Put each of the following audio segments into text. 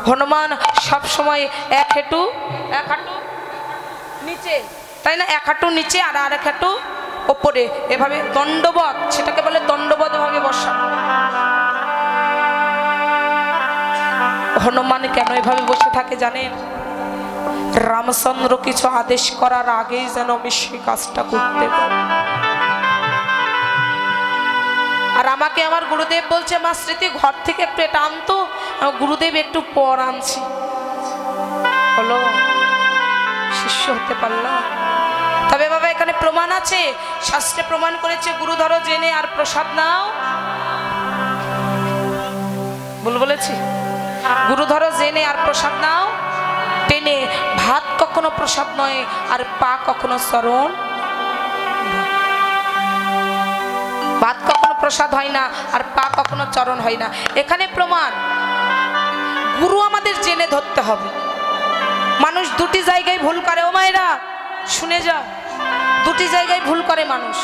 হনুমান সব সময় এক হাঁটু নিচে, তাই না? এক হাঁটু নিচে আর আরেক হাঁটু ওপরে, এভাবে দণ্ডবত, সেটাকে বলে দণ্ডবত ভাবে বসা। হনুমান কেন এভাবে বসে থাকে জানেন? রামচন্দ্র কিছু আদেশ করার আগেই যেন আমি সেই কাজটা করতে পারি। আর আমাকে আমার গুরুদেব বলছে, মা স্মৃতি ঘর থেকে একটু এটা আনতো। গুরুদেব একটু পর আনছি, হলো শিষ্য হতে পারলাম। তবে বাবা এখানে প্রমাণ আছে, শাস্ত্রে প্রমাণ করেছে, গুরু ধরো জেনে আর প্রসাদ নাও। ভুল বলেছি? গুরু ধরো জেনে আর প্রসাদ নাও টেনে। ভাত কখনো প্রসাদ নয়, আর পা কখনো চরণ। ভাত কখনো প্রসাদ হয় না, আর পা কখনো চরণ হয় না। এখানে প্রমাণ, গুরু আমাদের জেনে ধরতে হবে। মানুষ দুটি জায়গায় ভুল করে, ও মায়েরা শুনে যা, দুটি জায়গায় ভুল করে মানুষ।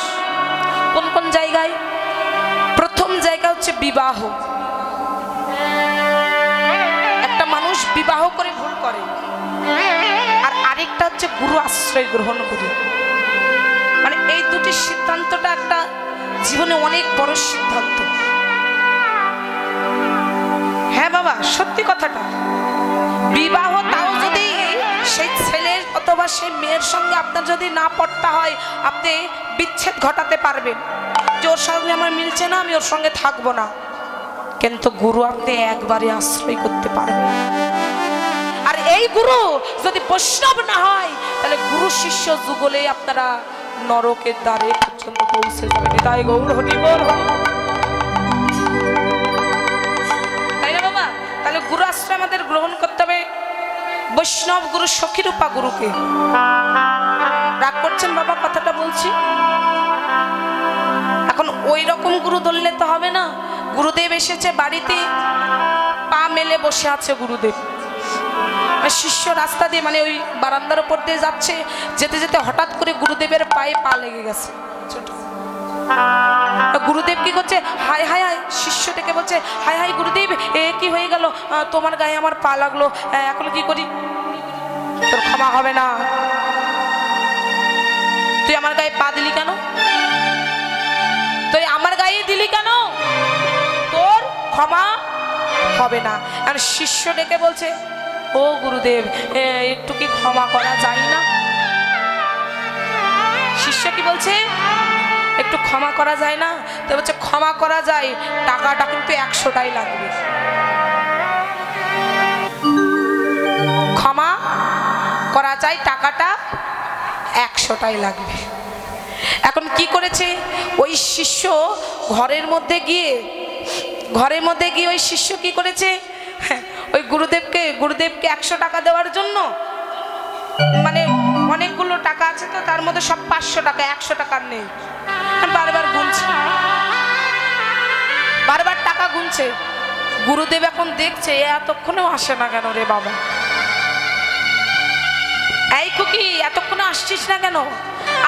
কোন কোন জায়গায়? প্রথম জায়গা হচ্ছে বিবাহ। একটা মানুষ বিবাহ করে ভুল করে, আর আরেকটা হচ্ছে গুরু আশ্রয় গ্রহণ করে। মানে এই দুটি সিদ্ধান্তটা একটা জীবনে অনেক বড় সিদ্ধান্ত। হ্যাঁ বাবা, সত্যি কথাটা। বিবাহ তাও যদি সেই ছেলের অথবা সেই মেয়ের সঙ্গে আপনার যদি না পড়তে হয়, আপনি বিচ্ছেদ ঘটাতে পারবেন যে ওর সঙ্গে আমার মিলছে না, আমি ওর সঙ্গে থাকবো না। কিন্তু গুরু আপনি একবারে আশ্রয় করতে পারবেন। আর এই গুরু যদি বৈষ্ণব না হয়, তাহলে গুরু শিষ্য যুগলে আপনারা নরকের দ্বারে পর্যন্ত পৌঁছে যাবেন। তাই গৌর হরি বল। তাই না বাবা? তাহলে গুরু আশ্রয় আমাদের গ্রহণ করতে হবে। বৈষ্ণব গুরু, সখীরূপা গুরুকে। রাগ করছেন বাবা কথাটা বলছি? এখন ওই রকম গুরু ধরলে তো হবে না। গুরুদেব এসেছে বাড়িতে, পা মেলে বসে আছে গুরুদেব। শিষ্য রাস্তা দিয়ে, মানে ওই বারান্দার উপর দিয়ে যাচ্ছে, যেতে যেতে হঠাৎ করে গুরুদেবের পায়ে পা লেগে গেছে। গুরুদেব কি করছে? High high high. শিষ্য ডেকে বলছে, হাই হাই গুরুদেব, এ কি হয়ে গেল? তোমার গায়ে আমার পা লাগলো, এখন কি করি? তোর ক্ষমা হবে না। তুই আমার গায়ে পা দিলি কেন? তুই আমার গায়ে দিলি কেন? তোর ক্ষমা হবে না। আর শিষ্য ডেকে বলছে, ও গুরুদেব, একটু কি ক্ষমা করা যায় না? শিষ্য কি বলছে? একটু ক্ষমা করা যায় না? তো বলছে, ক্ষমা করা যায়, টাকাটা কিন্তু 100টাই লাগবে। ক্ষমা করা যায়, টাকাটা 100টাই লাগবে। এখন কি করেছে ওই শিষ্য? ঘরের মধ্যে গিয়ে ওই শিষ্য কি করেছে? ওই গুরুদেবকে 100 টাকা দেওয়ার জন্য, মানে অনেকগুলো টাকা আছে তো, তার মধ্যে সব 500 টাকা, 100 টাকার নেই। বারবার গুনছে, বারবার টাকা গুনছে। গুরুদেব এখন দেখছে, এতক্ষণেও আসে না কেন রে বাবা? এই খুকি, এতক্ষণে আসছিস না কেন?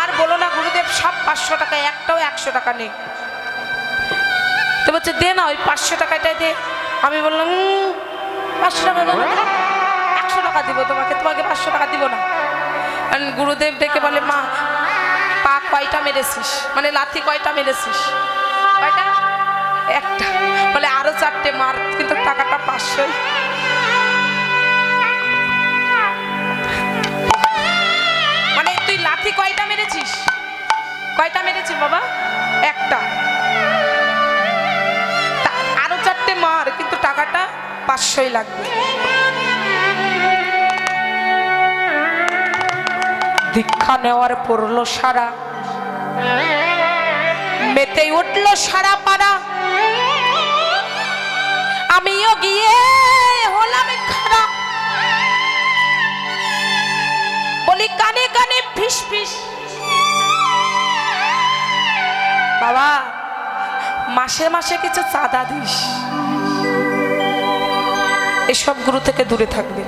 আর বলো না গুরুদেব, সব 500 টাকা, একটাও 100 টাকা নেই। তো বলছে, দে না ওই 500 টাকাটাই দে। আমি বললাম, 500 টাকা দেবো, 100 টাকা দিব তোমাকে, 500 টাকা দিব না। গুরুদেব ডেকে বলে, মা পা কয়টা মেরেছিস? মানে লাথি কয়টা মেরেছিস? কয়টা? একটা। বলে আরো 4টে মার, কিন্তু টাকাটা 500। মানে তুই লাথি কয়টা মেরেছিস? কয়টা মেরেছিস বাবা? একটা। আরো 4টে মার, কিন্তু টাকাটা 500ই লাগবে। দীক্ষা নেওয়ার পড়লো সারা, মেতে উঠলো সারা পাড়া। আমিও গিয়ে হলাম খাড়া, বলি কানে কানে ফিস ফিস। বাবা মাসে মাসে কিছু চাঁদা দিস, এসব গুরু থেকে দূরে থাকবে।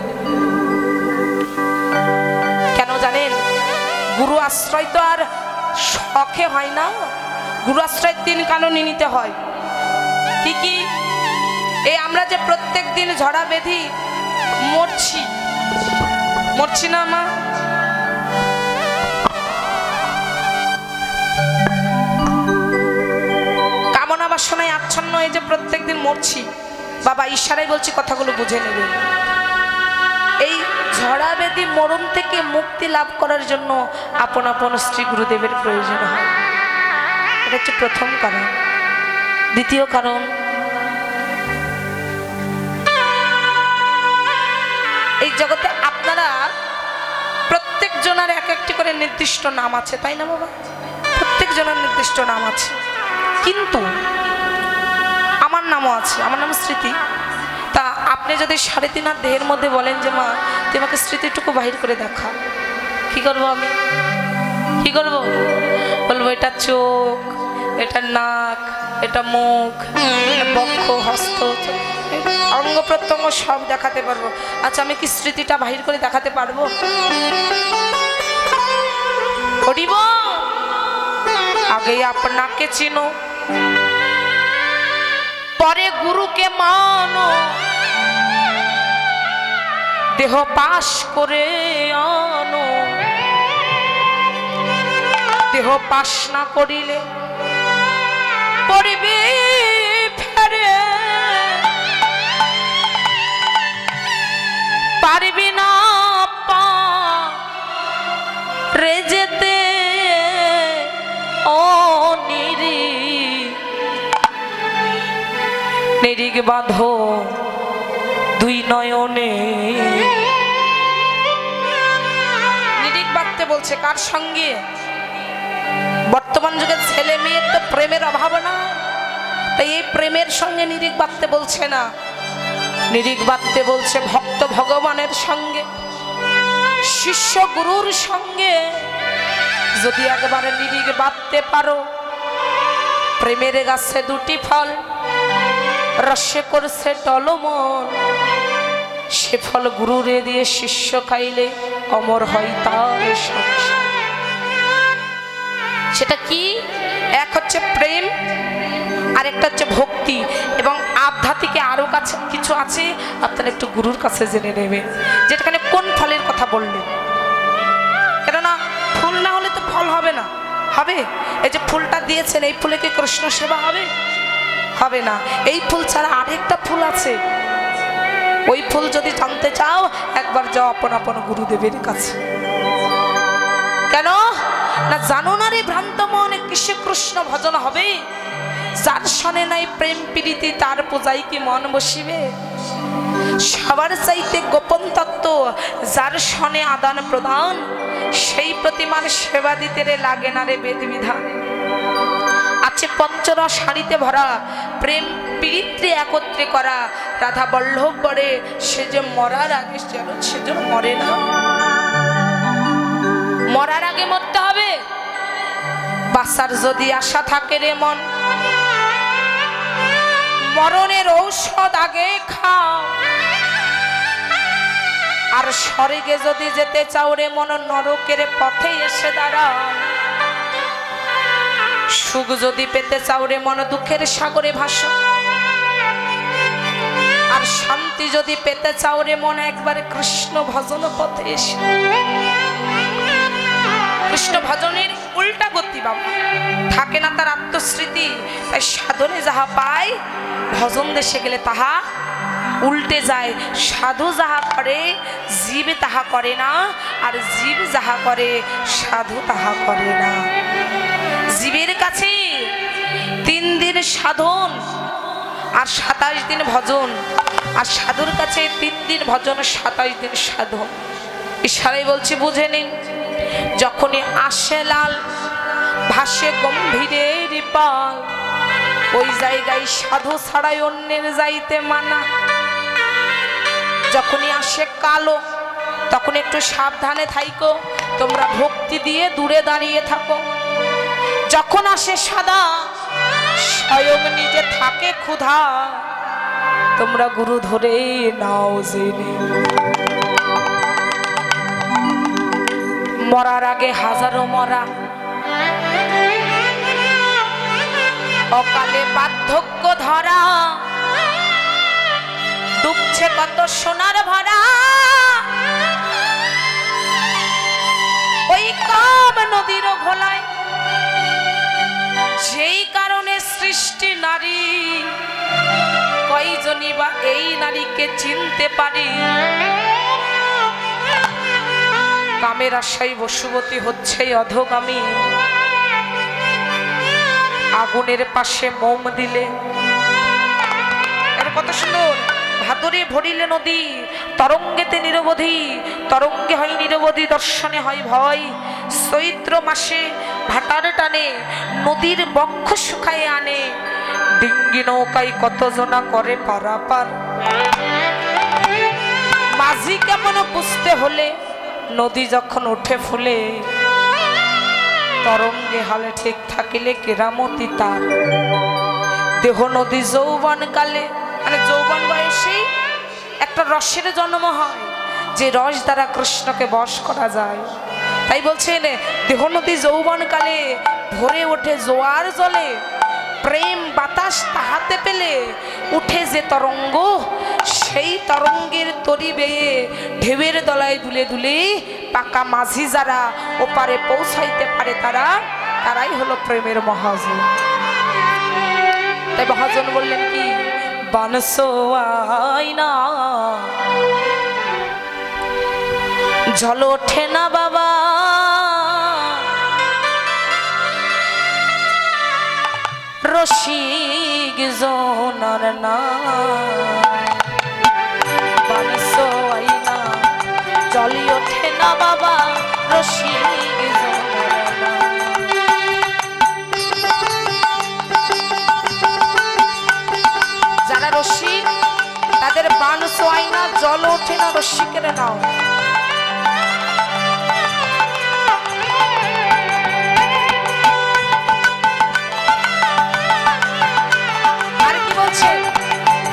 কেন জানেন? গুরু আশ্রয় তো আর শখে হয় না। গুরু আশ্রয় 3 কারণে নিতে হয়। কি কি? এই আমরা যে প্রত্যেক দিন ঝড়া বেঁধি মরছি না মা? কামনা বাসনায় আচ্ছন্ন এই যে প্রত্যেকদিন মরছি, বাবা ইশারায় বলছি কথাগুলো বুঝে নেবে। এই ঝড়াবেদি মরণ থেকে মুক্তি লাভ করার জন্য আপন আপন শ্রী গুরুদেবের প্রয়োজন হয়। এটা হচ্ছে প্রথম কারণ। দ্বিতীয় কারণ, এই জগতে আপনারা প্রত্যেক জনের এক একটি করে নির্দিষ্ট নাম আছে, তাই না বাবা? প্রত্যেক জনের নির্দিষ্ট নাম আছে, কিন্তু আমার নামও আছে। আমার নাম স্মৃতি। তা আপনি যদি 3.5 হাত দেহের মধ্যে বলেন যে মা তুই আমাকে স্মৃতিটুকু বাহির করে দেখা, কি করবো আমি? কি করবো? বলবো এটা চোখ, এটা নাক, এটা মুখ, এটা বক্ষ, হস্ত, অঙ্গ প্রত্যঙ্গ সব দেখাতে পারবো। আচ্ছা আমি কি স্মৃতিটা বাহির করে দেখাতে পারবো? করিব? আগে আপনাকে চিনো, পরে গুরুকে মানো। দেহ পাশ করে আনো, দেহ পাশ না করিলে পড়িবে ফেরে, পারবি না পারে যেতে। ও নিরিগ বাঁধো দুই নয়নে। নিরিগ বাঁধতে বলছে কার সঙ্গে? বর্তমান যুগের ছেলে মেয়ের তো প্রেমের অভাব না, তাই এই প্রেমের সঙ্গে নিরিগ বাঁধতে বলছে না, নিরিগ বাঁধতে বলছে ভক্ত ভগবানের সঙ্গে, শিষ্য গুরুর সঙ্গে। যদি একবারে নিরিগ বাঁধতে পারো, প্রেমের গাছে 2টি ফল, রসে করছে টলমল। সে ফল গুরুরে দিয়ে শিষ্য খাইলে অমর হয় তার সংসার। সেটা কি? এক হচ্ছে প্রেম, আর একটা হচ্ছে ভক্তি, এবং আধ্যাত্মিকে আরো কাছে কিছু আছে, আপনারা একটু গুরুর কাছে জেনে নেবেন যেটাখানে কোন ফলের কথা বললেন। কেননা ফুল না হলে তো ফল হবে না। হবে? এই যে ফুলটা দিয়েছেন, এই ফুলে কি কৃষ্ণ সেবা হবে? হবে না। এই ফুল ছাড়া আরেকটা ফুল আছে, ওই ফুল যদি জানতে চাও একবার যাও আপন আপন গুরুদেবের কাছে। কেন না জানো না রে ভ্রান্ত মনে কিসে কৃষ্ণ ভজন হবে? যার সনে নাই প্রেম প্রীতি তার পূজায় কি মন বসিবে? সবার চাইতে গোপন তত্ত্ব যার সনে আদান প্রদান, সেই প্রতিমার সেবা দিতে রে লাগে না রে বেদ বিধান। আছে পঞ্চরস হাড়িতে ভরা, প্রেম প্রীতি একত্রে করা। রাধা বল্লভ বরে সে যে মরার আগে সে যে মরে না। মরার আগে মরতে হবে। বাঁচার যদি আশা থাকে রে মন, মরণের ঔষধ আগে খাও। আর স্বর্গে যদি যেতে চাও রে মন, নরকের পথে এসে দাঁড়াও। সুখ যদি পেতে চাও রে মন, দুঃখের সাগরে ভাসো। আর শান্তি যদি পেতে চাও রে মন, একবারে কৃষ্ণ ভজন পথে এসে। কৃষ্ণ ভজনের উল্টা গতি বাবা, থাকে না তার আত্মস্মৃতি। তাই সাধনে যাহা পায়, ভজন দেশে গেলে তাহা উল্টে যায়। সাধু যাহা করে জীব তাহা করে না, আর জীব যাহা করে সাধু তাহা করে না। জীবের কাছে 3 দিন সাধন আর 27 দিন ভজন, আর সাধুর কাছে 3 দিন ভজন 27 দিন সাধন। ইশারায় বলছি বুঝে নিন। যখনই আসে লাল ভাসে গম্ভীরের পাল, ওই জায়গায় সাধু ছাড়াই অন্যের যাইতে মানা। যখনই আসে কালো, তখন একটু সাবধানে থাইকো, তোমরা ভক্তি দিয়ে দূরে দাঁড়িয়ে থাকো। যখন আসে সাদা, স্বয়ং নিজে থাকে ক্ষুধা, তোমরা গুরু ধরে নাও জেনে। মরার আগে হাজারো মরা, অকালে বার্ধক্য ধরা, ডুবছে কত সোনার ভরা। বা এই নারীকে চিনতে পারি? কামের আশায় বশবতী হচ্ছে অধগামী। আগুনের পাশে মোম দিলে, এর কত সুন্দর। ভাদরে ভরিলে নদী, তরঙ্গেতে নিরবধি, তরঙ্গে হয় নিরবধি, দর্শনে হয় ভয়। চৈত্র মাসে ভাটার টানে নদীর বক্ষ শুকায় আনে, ডিঙ্গি নৌকায় কত জনা করে পারাপার। মাঝি কেমন বুঝতে হলে, নদী যখন উঠে ফুলে, তরঙ্গে হালে ঠিক থাকিলে কেরামতি তার। দেহ নদী যৌবন কালে, মানে যৌবন বয়সেই একটা রসের জন্ম হয়, যে রস দ্বারা কৃষ্ণকে বশ করা যায়। তাই বলছেন দেহ নদী যৌবন কালে ভরে ওঠে জোয়ার জলে, প্রেম বাতাস তাহাতে পেলে উঠে যে তরঙ্গ, সেই তরঙ্গের তরি বেয়ে ঢেউয়ের দলায় দুলে দুলে পাকা মাঝি যারা ওপারে পৌঁছাইতে পারে, তারাই হলো প্রেমের মহাজন। তাই মহাজন বললেন কি, বানসো আয়না জল ওঠে না বাবা, রসিক জোনার না। বানসো আয়না জল ওঠে না বাবা, রসিক জোনার না। যারা রসিক তাদের বানসো আয়না জল ওঠে না, রসিকের নাও।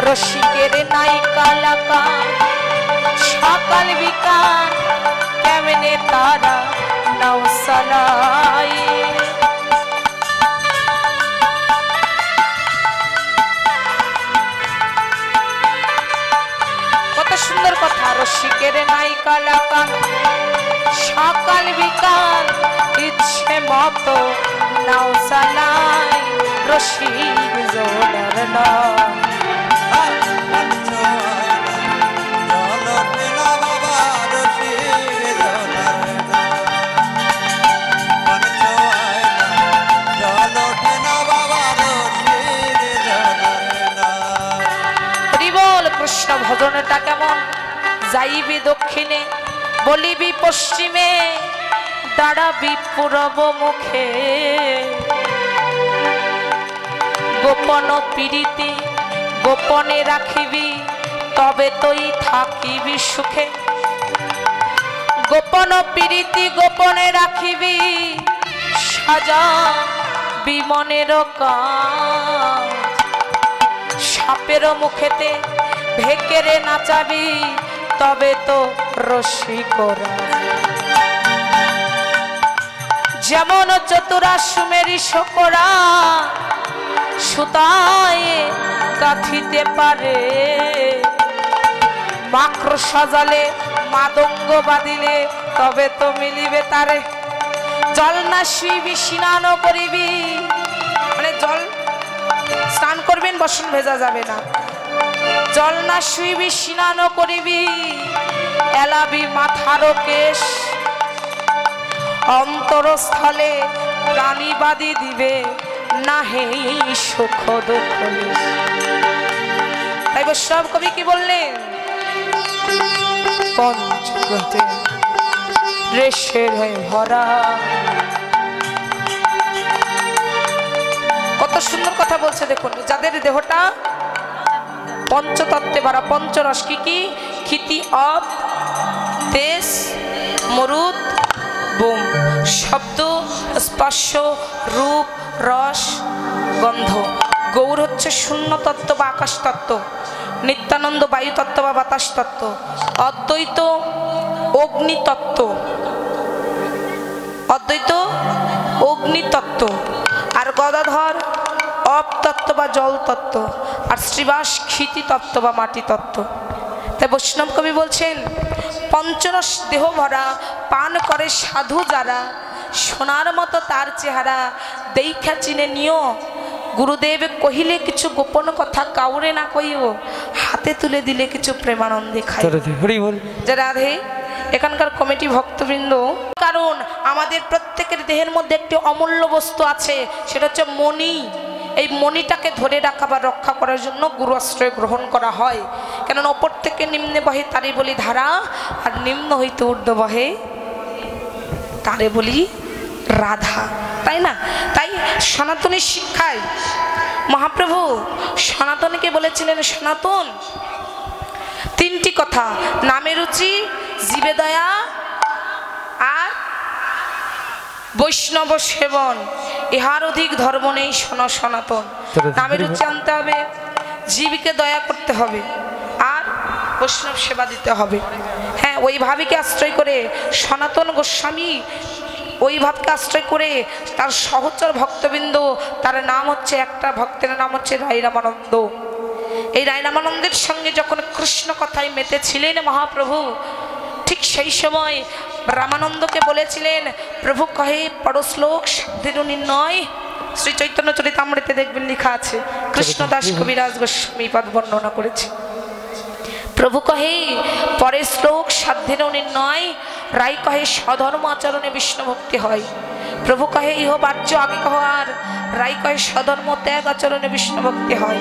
রসিকের নাই কালাকা সকাল বিকাল, কেমনে তারা নাও সালাই। কত সুন্দর কথা। রসিকের নাই কালাকা সকাল বিকাল, ইচ্ছে মতো নাও সালাই, রসিক জোনার না। কৃষ্ণ ভজনটা কেমন? যাইবি দক্ষিণে, বলিবি পশ্চিমে, দাঁড়াবি পূরব মুখে। গোপন পীড়িতি গোপনে রাখিবি, তবে তুই থাকিবি সুখে। গোপন পীড়িতি গোপনে রাখিবি, সাজা বিমনের কাজ। সাপের মুখেতে ভেকেরে নাচাবি, তবে তো রসিকরা। যেমন চতুরাশ্মেরই শোকরা সুতায় গাঁথিতে পারে, মাক্র সাজালে মাদঙ্গ বাঁধিলে, তবে তো মিলিবে তারে। জল না শুইবি স্নান করিবি, মানে জল স্নান করবেন বসন ভেজা যাবে না। জল না শুইবি স্নান করিবি, এলাবি মাথার কেশ। অন্তরস্থলে প্রাণী বাদী দিবে, না হে সুখ দুঃখ। তাই সব কবি কি বললেন? পঞ্চগতে রেশের ভরা। কত সুন্দর কথা বলছে দেখুন। যাদের দেহটা পঞ্চতত্ত্বে ভরা, পঞ্চরস কি কি? ক্ষিতি, অপ, তেজ, মরুদ, বোম। শব্দ, স্পর্শ, রূপ, রস, গন্ধ। গৌর হচ্ছে শূন্য তত্ত্ব বা আকাশ তত্ত্ব, নিত্যানন্দ বায়ু তত্ত্ব বা বাতাস তত্ত্ব, অদ্বৈত অগ্নি তত্ত্ব, অদ্বৈত অগ্নি তত্ত্ব, আর গদাধর অপ তত্ত্ব বা জল তত্ত্ব, আর শ্রীবাস ক্ষিতি তত্ত্ব বা মাটি তত্ত্ব। তাই বৈষ্ণব কবি বলছেন, পঞ্চরস দেহ ভরা, পান করে সাধু যারা, সোনার মতো তার চেহারা, দেখা চিনে নিও, গুরুদেব কহিলে কিছু গোপন কথা কাউরে না কইও, হাতে তুলে দিলে কিছু প্রেমানন্দে খাই। যে রাধে এখানকার কমিটি ভক্তবৃন্দ, কারণ আমাদের প্রত্যেকের দেহের মধ্যে একটি অমূল্য বস্তু আছে, সেটা হচ্ছে মণি। এই মণিটাকে ধরে রাখা বা রক্ষা করার জন্য গুরু আশ্রয় গ্রহণ করা হয়। কেননা ওপর থেকে নিম্নে বহে তারে বলি ধারা, আর নিম্ন হইতে ঊর্ধ্ব বহে তারে বলি রাধা, তাই না? তাই সনাতনী শিক্ষায় মহাপ্রভু সনাতনীকে বলেছিলেন, সনাতন তিনটি কথা, নামে রুচি, জীবে দয়া আর বৈষ্ণব সেবন, ইহার অধিক ধর্ম নেই শোনো সনাতন। নামে রুচি আনতে হবে, জীবকে দয়া করতে হবে, আর বৈষ্ণব সেবা দিতে হবে। হ্যাঁ, ওই ভাবিকে আশ্রয় করে সনাতন গোস্বামী, ওই ভাবকে আশ্রয় করে তার সহচর ভক্তবৃন্দ, তার নাম হচ্ছে, একটা ভক্তের নাম হচ্ছে রাই রামানন্দ। এই রাই রামানন্দের সঙ্গে যখন কৃষ্ণ কথায় মেতেছিলেন মহাপ্রভু, ঠিক সেই সময় রামানন্দকে বলেছিলেন, প্রভু কহে পরশ্লোক সাধ্যের নির্ণয়। শ্রী চৈতন্য চরিতামৃতে দেখবেন লেখা আছে, কৃষ্ণদাস কবিরাজ গোস্বামী পদ বর্ণনা করেছে। প্রভু কহে পরের শ্লোক সাধ্যের নির্ণয়, রাই কহে স্বধর্ম আচরণে বিষ্ণু ভক্তি হয়। প্রভু কহে ইহ বাহ্য আগে কহ, আর রাই কহে স্বধর্ম ত্যাগ আচরণে বিষ্ণু ভক্তি হয়।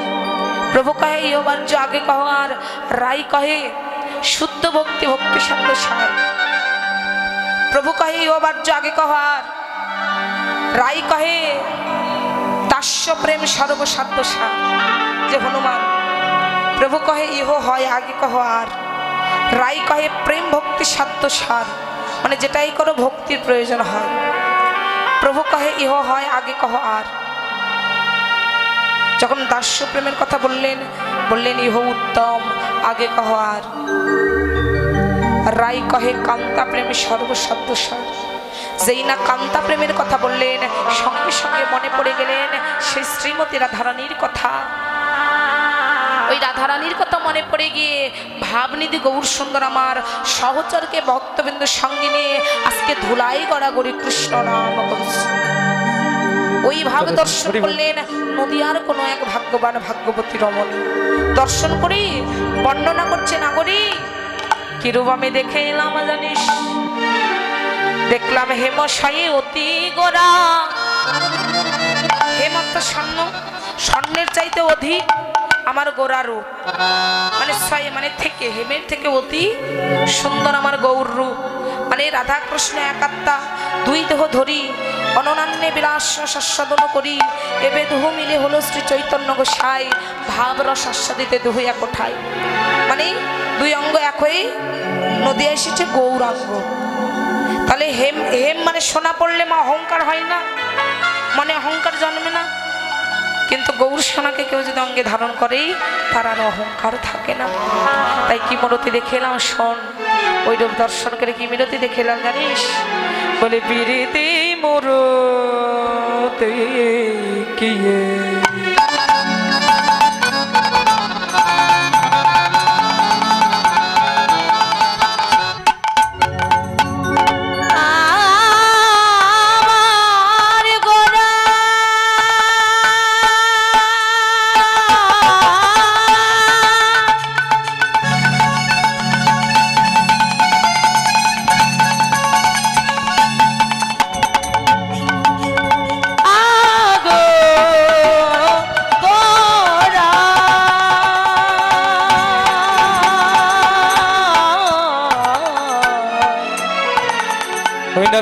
প্রভু কহে ইহ বাহ্য আগে কহ, আর রাই কহে শুদ্ধ ভক্তি ভক্তি সাধ্য সার। প্রভু কহে ইহ বাহ্য আগে কহ, আর রাই কহে দাস্য প্রেম সর্বসাধ্য সার। যে হনুমান, প্রভু কহে ইহ হয় আগে কহ, আর রাই কহে প্রেম ভক্তি সাধ্য সার, মানে যেটাই করো ভক্তির প্রয়োজন হয়। প্রভু কহে ইহ হয় আগে কহ, আর যখন দাস্য প্রেমের কথা বললেন, বললেন ইহ উত্তম আগে কহ, আর রাই কহে কান্তা প্রেম সর্বসাধ্য সার। যেই না কান্তা প্রেমের কথা বললেন, সঙ্গে সঙ্গে মনে পড়ে গেলেন সেই শ্রীমতী রাধারানীর কথা। ওই রাধারানীর কথা মনে পড়ে গিয়ে ভাবনিধি গৌর সুন্দর আমার সহচরকে ভক্তবৃন্দের সঙ্গে নিয়ে আজকে ধুলাই গড়াগড়ি কৃষ্ণ নাম করছে। ওই ভাব দর্শন করলেন নদিয়ার কোনো এক ভাগ্যবান ভাগ্যবতী রমণী। দর্শন করি বর্ণনা করছে নাগরী, কিরূপ আমি দেখে এলাম জানিস, দেখলাম হেমশায়ী অতি গোরা। হেমন্ত স্বর্ণ, স্বর্ণের চাইতে অধিক আমার গোরা রূপ, মানে মানে থেকে হেমের থেকে অতি সুন্দর আমার গৌর রূপ। মানে রাধা কৃষ্ণ একাত্মা, দুই দেহ ধরি অননান্যে বিলাস শাস্বাদন করি, এবে দেহ মিলে হলো শ্রী চৈতন্য গোসাই, ভাব রস আস্বাদিতে দেহ এক কোঠায়। মানে দুই অঙ্গ এক হয়ে নদিয়া এসেছে গৌরাঙ্গ। তাহলে হেম হেম মানে সোনা পড়লে মা অহংকার হয় না, মানে অহংকার জন্মে না। কিন্তু গৌর সোনাকে কেউ যদি অঙ্গে ধারণ করে, তার আর অহংকার থাকে না। তাই কি মিনতি দেখে এলাম, শোন ওই রূপ দর্শন করে কি মিনতি দেখে এলাম জানিস, বলে বিরিতি মোরতে কিয়ে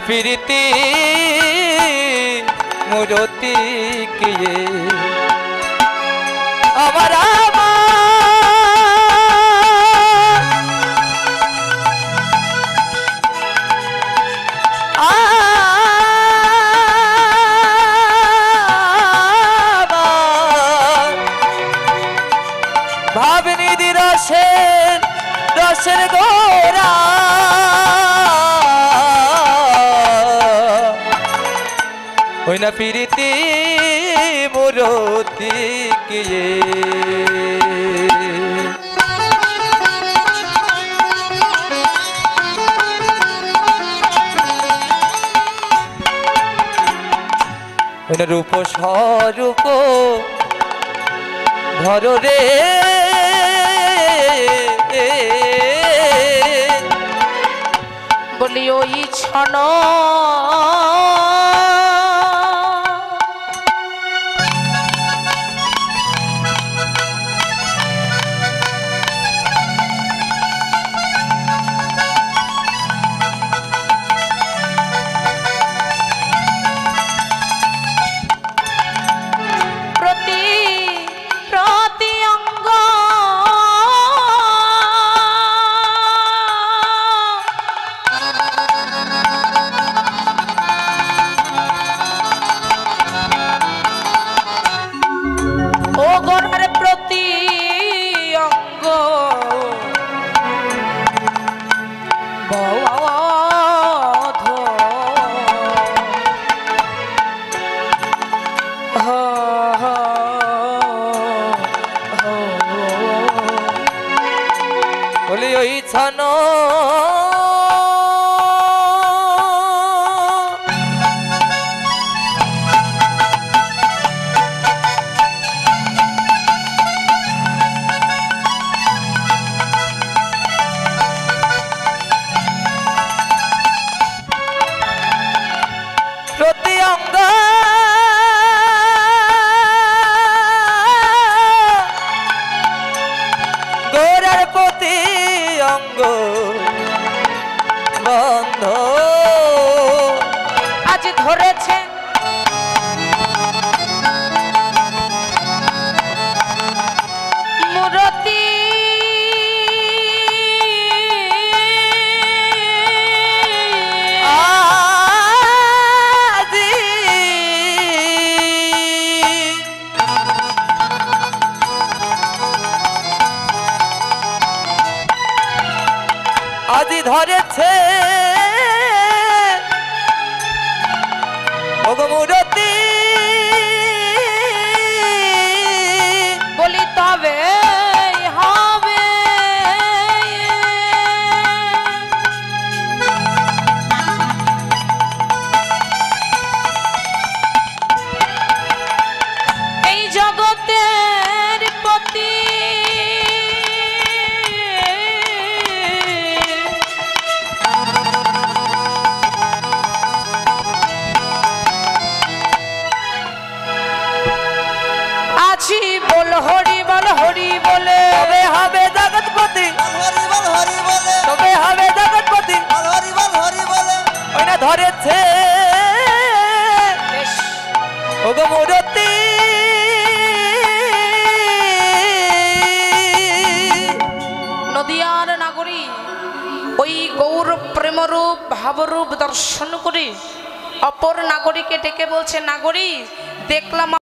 फिरती मुरती किए हमारा भावनी दी रसेर रसेर गोरा ওই না ফিরতি মুরতি কিয়ে ওই না রূপ স্বরূপ ধর রে বলি ওই ছন বলি ওই ছন প্রতি অঙ্গ গোরার প্রতি অঙ্গ বন্ধ আজ ধরেছে মূরতি আজি ধরেছে মূরতি বলি তবে হবে এই জগতের পতি আছি বল হরি বল হরি বলে তবে হবে জগৎপতি হরি বল হরি বলে তবে হবে জগৎপতি হরি বল হরি বলে ওই না ধরেছে বেশ, মূরতি নদিয়ার নাগরী ওই গৌর প্রেমরূপ ভাবরূপ দর্শন করে অপর নাগরীকে ডেকে বলছে, নাগরী দেখলাম